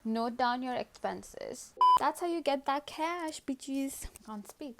Note down your expenses. That's how you get that cash, bitches. Can't speak.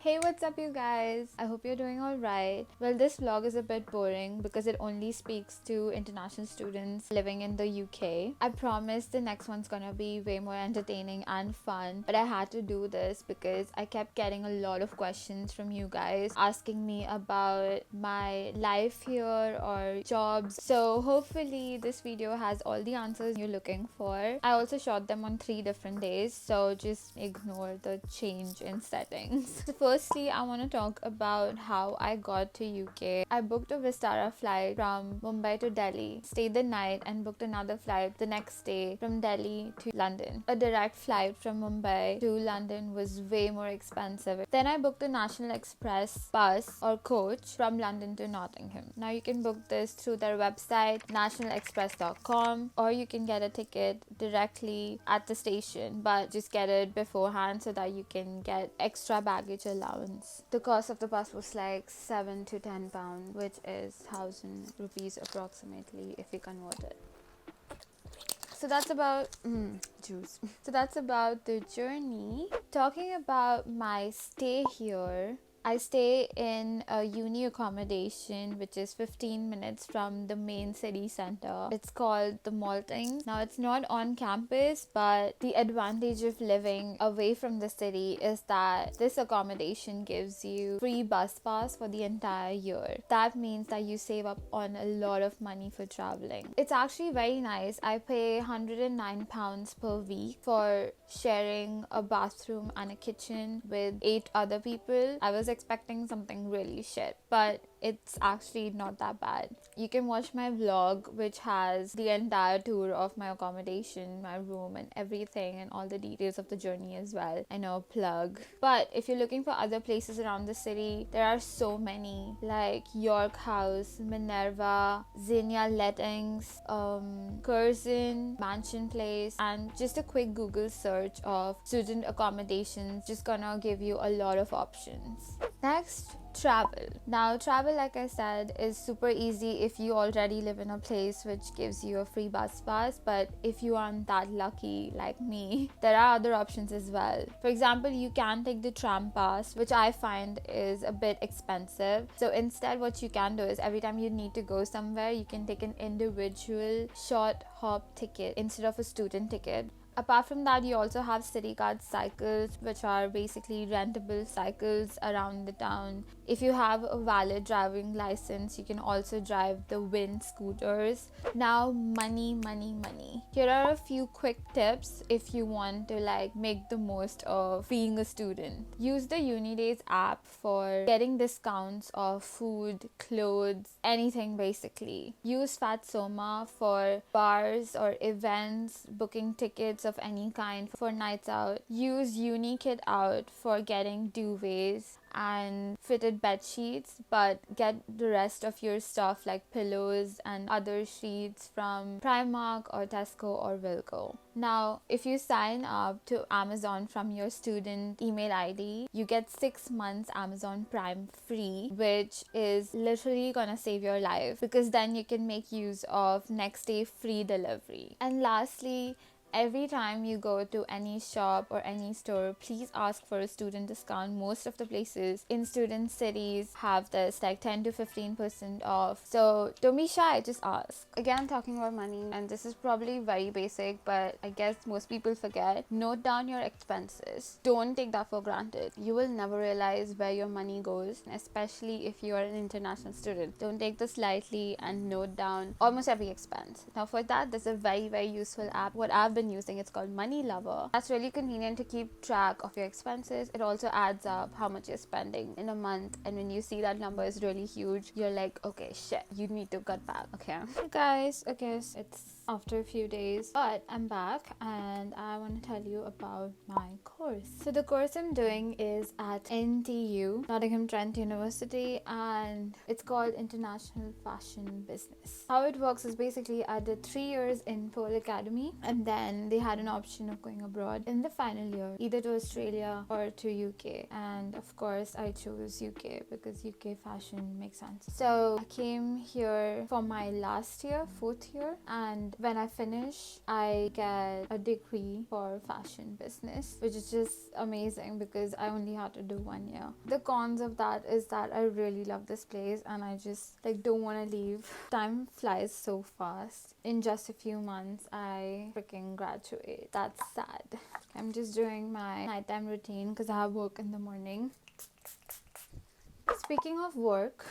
Hey, what's up you guys? I hope you're doing alright. Well, this vlog is a bit boring because it only speaks to international students living in the UK. I promise the next one's gonna be way more entertaining and fun, but I had to do this because I kept getting a lot of questions from you guys asking me about my life here or jobs. So hopefully this video has all the answers you're looking for. I also shot them on 3 different days, so just ignore the change in settings. So firstly, I want to talk about how I got to UK. I booked a Vistara flight from Mumbai to Delhi, stayed the night and booked another flight the next day from Delhi to London. A direct flight from Mumbai to London was way more expensive. Then I booked a National Express bus or coach from London to Nottingham. Now you can book this through their website nationalexpress.com, or you can get a ticket directly at the station, but just get it beforehand so that you can get extra baggage allowance. The cost of the bus was like 7 to 10 pounds, which is 1,000 rupees approximately if you convert it. So that's about juice. So that's about the journey. Talking about my stay here, I stay in a uni accommodation which is 15 minutes from the main city center. It's called the Malting. Now it's not on campus, but the advantage of living away from the city is that this accommodation gives you free bus pass for the entire year. That means that you save up on a lot of money for traveling. It's actually very nice. I pay £109 per week for sharing a bathroom and a kitchen with 8 other people. I was expecting something really shit, but it's actually not that bad. You can watch my vlog, which has the entire tour of my accommodation, my room and everything, and all the details of the journey as well. I know, plug. But if you're looking for other places around the city, there are so many, like York House, Minerva, Xenia Lettings, Curzon, Mansion Place, and just a quick Google search of student accommodations just gonna give you a lot of options. Next, travel. Now travel, like I said, is super easy if you already live in a place which gives you a free bus pass, but if you aren't that lucky like me, there are other options as well. For example, you can take the tram pass, which I find is a bit expensive. So instead what you can do is every time you need to go somewhere, you can take an individual short hop ticket instead of a student ticket. Apart from that, you also have city card cycles, which are basically rentable cycles around the town. If you have a valid driving license, you can also drive the wind scooters. Now, money. Here are a few quick tips if you want to make the most of being a student. Use the Unidays app for getting discounts of food, clothes, anything basically. Use Fatsoma for bars or events, booking tickets of any kind for nights out. Use UniKit Out for getting duvets and fitted bed sheets, but get the rest of your stuff like pillows and other sheets from Primark or Tesco or Wilko. Now, if you sign up to Amazon from your student email ID, you get 6 months Amazon Prime free, which is literally gonna save your life because then you can make use of next day free delivery. And lastly, every time you go to any shop or any store, please ask for a student discount. Most of the places in student cities have this, like 10 to 15% off. So don't be shy, just ask. Again, talking about money, and this is probably very basic, but I guess most people forget. Note down your expenses. Don't take that for granted. You will never realize where your money goes, especially if you are an international student. Don't take this lightly and note down almost every expense. Now for that, there's a very useful app. What I've been using, it's called Money Lover. That's really convenient to keep track of your expenses. It also adds up how much you're spending in a month, and when you see that number is really huge, you're like, okay, shit, you need to cut back. Okay guys, it's after a few days, but I'm back and I want to tell you about my course. So the course I'm doing is at NTU, Nottingham Trent University, and it's called International Fashion Business. How it works is basically I did 3 years in Pearl Academy, and then they had an option of going abroad in the final year, either to Australia or to UK, and of course I chose UK because UK fashion makes sense. So I came here for my last year, 4th year, and when I finish I get a degree for fashion business, which is just amazing because I only had to do 1 year. The cons of that is that I really love this place and I just don't want to leave. Time flies so fast. In just a few months I freaking graduate. That's sad. I'm just doing my nighttime routine because I have work in the morning. Speaking of work,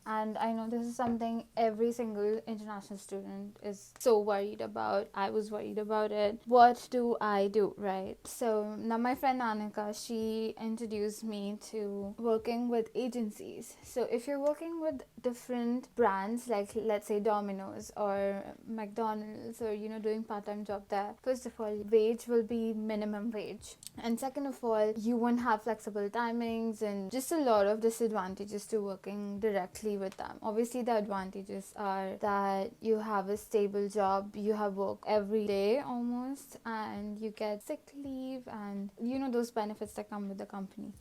and I know this is something every single international student is so worried about. I was worried about it. What do I do, right? So now my friend Annika, she introduced me to working with agencies. So if you're working with different brands, like let's say Domino's or McDonald's, or doing part-time job there, first of all, wage will be minimum wage. And second of all, you won't have flexible timings and just a lot of disadvantages to working directly with them. Obviously the advantages are that you have a stable job, you have work every day almost, and you get sick leave and those benefits that come with the company.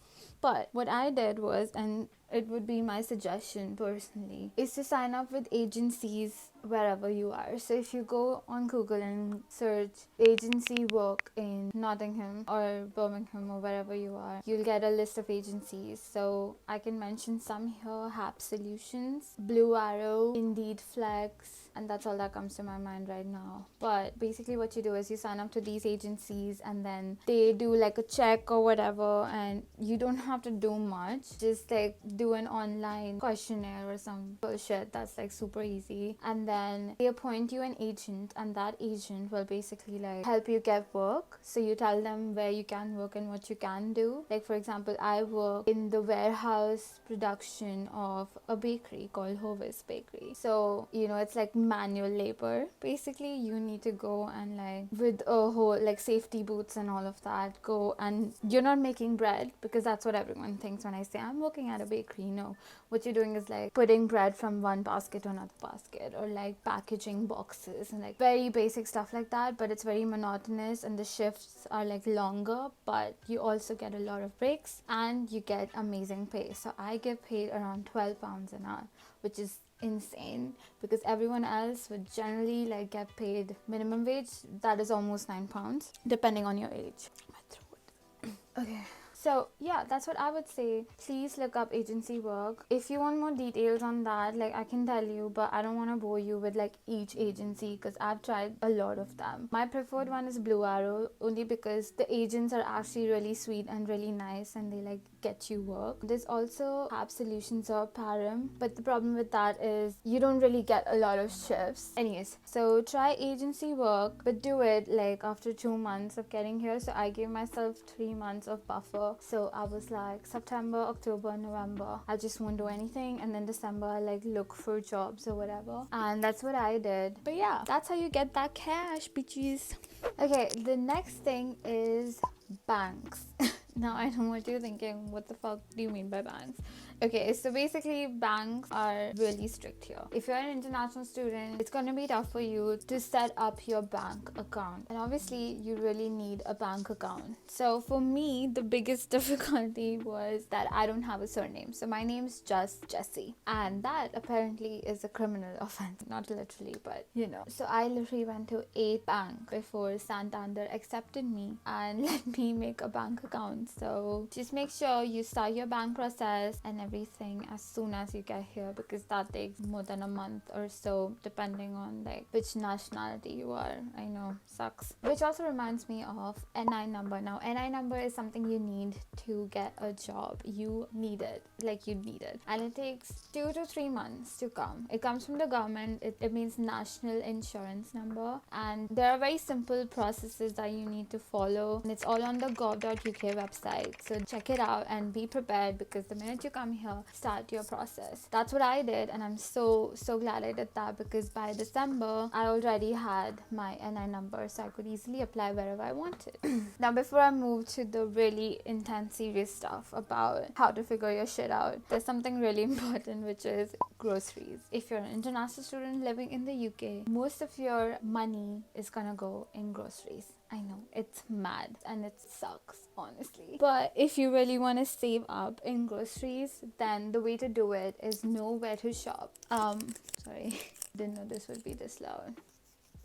But what I did was, and it would be my suggestion personally, is to sign up with agencies wherever you are. So if you go on Google and search agency work in Nottingham or Birmingham or wherever you are, you'll get a list of agencies. So I can mention some here: Hap Solutions, Blue Arrow, Indeed Flex, and that's all that comes to my mind right now. But basically what you do is you sign up to these agencies and then they do like a check or whatever, and you don't have to do much. Just do an online questionnaire or some bullshit that's super easy, and then they appoint you an agent, and that agent will basically help you get work. So you tell them where you can work and what you can do. For example, I work in the warehouse production of a bakery called Hovis Bakery. So it's manual labor. Basically you need to go and with a whole safety boots and all of that, go, and you're not making bread, because that's what everyone thinks when I say I'm working at a bakery. No, what you're doing is putting bread from one basket to another basket, or packaging boxes and very basic stuff like that. But it's very monotonous and the shifts are longer, but you also get a lot of breaks and you get amazing pay. So I get paid around £12 an hour, which is insane, because everyone else would generally get paid minimum wage. That is almost £9, depending on your age. My throat. Okay. So yeah, that's what I would say. Please look up agency work. If you want more details on that, I can tell you, but I don't want to bore you with each agency because I've tried a lot of them. My preferred one is Blue Arrow, only because the agents are actually really sweet and really nice, and they get you work. There's also Hap Solutions or Param, but the problem with that is you don't really get a lot of shifts. Anyways, so try agency work, but do it after 2 months of getting here. So I gave myself 3 months of buffer. So I was September, October, November, I just won't do anything, and then December I look for jobs or whatever, and that's what I did. But yeah, that's how you get that cash, bitches. Okay, the next thing is banks. Now I know what you're thinking, what the fuck do you mean by banks? Okay, so basically banks are really strict here. If you're an international student, it's going to be tough for you to set up your bank account, and obviously you really need a bank account. So for me, the biggest difficulty was that I don't have a surname. So my name's just Jessie, and that apparently is a criminal offense. Not literally, but so I literally went to 8 banks before Santander accepted me and let me make a bank account. So just make sure you start your bank process and everything as soon as you get here, because that takes more than a month or so, depending on which nationality you are. I know, sucks. Which also reminds me of NI number. Now NI number is something you need to get a job. You need it, you need it, and it takes 2 to 3 months to come. It comes from the government. It means national insurance number, and there are very simple processes that you need to follow, and it's all on the gov.uk website. So check it out and be prepared, because the minute you come come here, start your process. That's what I did, and I'm so glad I did that, because by December I already had my NI number, so I could easily apply wherever I wanted. Now, before I move to the really intense serious stuff about how to figure your shit out, there's something really important, which is groceries. If you're an international student living in the UK, most of your money is gonna go in groceries. I know, it's mad and it sucks, honestly. But if you really want to save up in groceries, then the way to do it is know where to shop. Sorry, didn't know this would be this loud.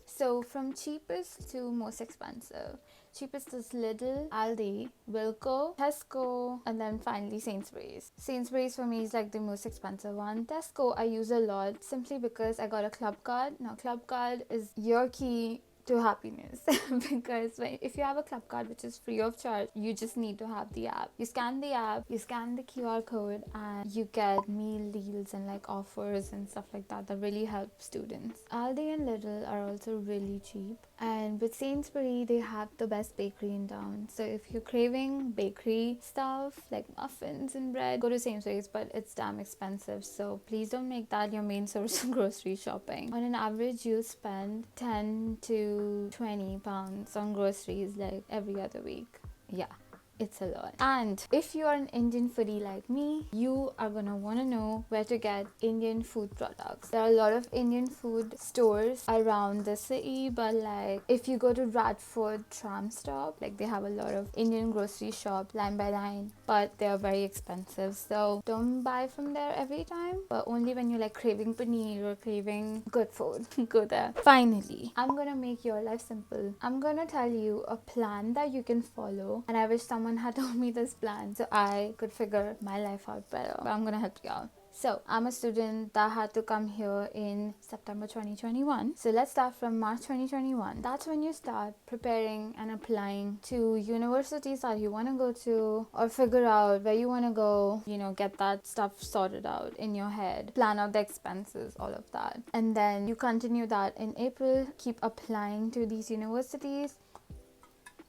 So from cheapest to most expensive. Cheapest is Lidl, Aldi, Wilko, Tesco, and then finally Sainsbury's. Sainsbury's for me is like the most expensive one. Tesco I use a lot simply because I got a club card. Now club card is your key to happiness because if you have a club card which is free of charge, you just need to have the app. You scan the app, you scan the QR code, and you get meal deals and like offers and stuff like that really help students. Aldi and Lidl are also really cheap, and with Sainsbury they have the best bakery in town. So if you're craving bakery stuff like muffins and bread, go to Sainsbury's, but it's damn expensive, so please don't make that your main source of grocery shopping. On an average, you'll spend 10 to 20 pounds on groceries like every other week. Yeah, it's a lot. And if you are an Indian foodie like me, you are gonna want to know where to get Indian food products. There are a lot of Indian food stores around the city, but like if you go to Radford tram stop, like they have a lot of Indian grocery shop line by line, but they are very expensive, so don't buy from there every time, but only when you're like craving paneer or craving good food. Go there. Finally, I'm gonna make your life simple. I'm gonna tell you a plan that you can follow, and I wish someone had told me this plan so I could figure my life out better, but I'm gonna help you out. So I'm a student that had to come here in September 2021. So let's start from March 2021. That's when you start preparing and applying to universities that you want to go to, or figure out where you want to go, get that stuff sorted out in your head, plan out the expenses, all of that. And then you continue that in April, keep applying to these universities.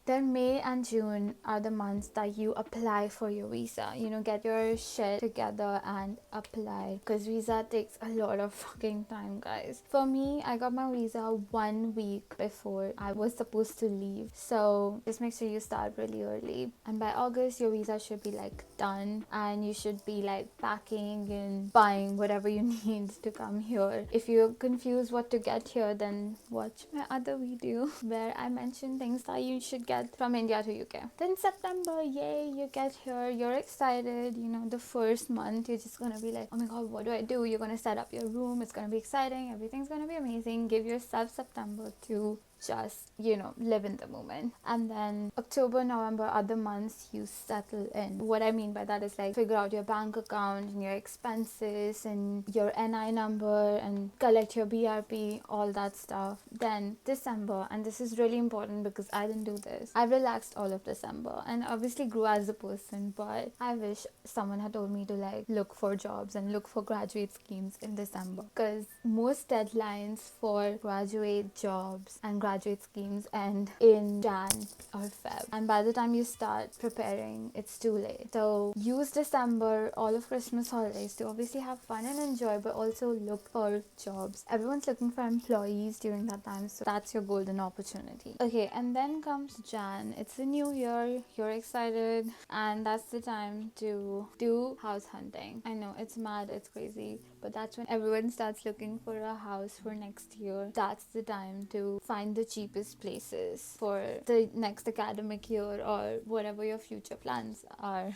Then May and June are the months that you apply for your visa. Get your shit together and apply, because visa takes a lot of fucking time, guys. For me, I got my visa 1 week before I was supposed to leave. So just make sure you start really early. And by August, your visa should be like done, and you should be like packing and buying whatever you need to come here. If you're confused what to get here, then watch my other video where I mention things that you should get from India to UK. Then September, yay, you get here, you're excited. The first month you're just gonna be like, oh my god, what do I do? You're gonna set up your room, it's gonna be exciting, everything's gonna be amazing. Give yourself September to just live in the moment. And then October, November are the months you settle in. What I mean by that is like figure out your bank account and your expenses and your NI number and collect your BRP, all that stuff. Then December, and this is really important because I didn't do this, I relaxed all of December and obviously grew as a person, but I wish someone had told me to like look for jobs and look for graduate schemes in December, because most deadlines for graduate jobs and graduate schemes end in Jan or Feb, and by the time you start preparing, it's too late. So use December, all of Christmas holidays, to obviously have fun and enjoy, but also look for jobs. Everyone's looking for employees during that time, so that's your golden opportunity. Okay, and then comes Jan. It's a new year, you're excited, and that's the time to do house hunting. I know, it's mad, it's crazy, but that's when everyone starts looking for a house for next year. That's the time to find the cheapest places for the next academic year or whatever your future plans are.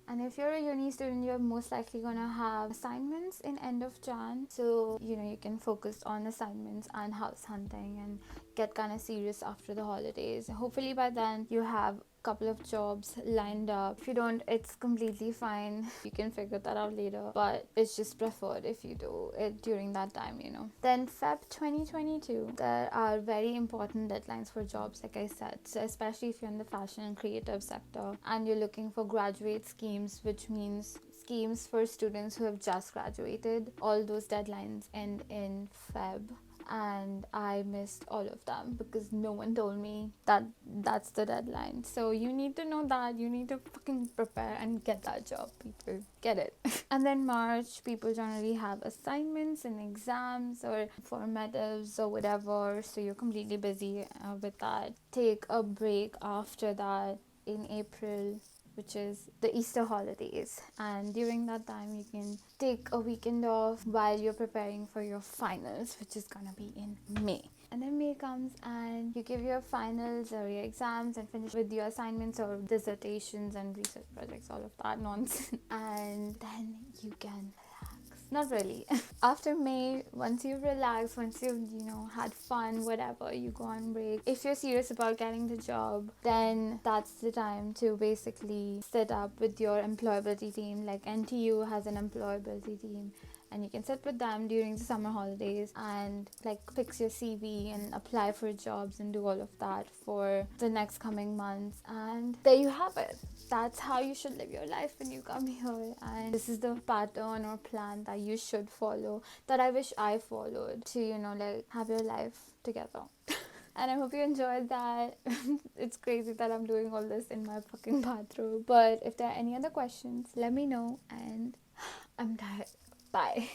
And if you're a uni student, you're most likely gonna have assignments in end of Jan, so you can focus on assignments and house hunting and get kind of serious after the holidays. Hopefully by then you have couple of jobs lined up. If you don't, it's completely fine, you can figure that out later, but it's just preferred if you do it during that time. Then Feb 2022, there are very important deadlines for jobs, like I said. So especially if you're in the fashion and creative sector and you're looking for graduate schemes, which means schemes for students who have just graduated, all those deadlines end in Feb and I missed all of them because no one told me that that's the deadline. So you need to know that. You need to fucking prepare and get that job, people. Get it. And then March, people generally have assignments and exams or formatives or whatever, so you're completely busy with that. Take a break after that in April, which is the Easter holidays, and during that time you can take a weekend off while you're preparing for your finals, which is gonna be in May. And then May comes and you give your finals or your exams and finish with your assignments or dissertations and research projects, all of that nonsense. And then you can not really. After May, once you've relaxed, once you've, had fun, whatever, you go on break. If you're serious about getting the job, then that's the time to basically sit up with your employability team. Like NTU has an employability team, and you can sit with them during the summer holidays and like fix your CV and apply for jobs and do all of that for the next coming months. And there you have it. That's how you should live your life when you come here, and this is the pattern or plan that you should follow, that I wish I followed to, like have your life together. And I hope you enjoyed that. It's crazy that I'm doing all this in my fucking bathroom. But if there are any other questions, let me know, and I'm tired. Bye.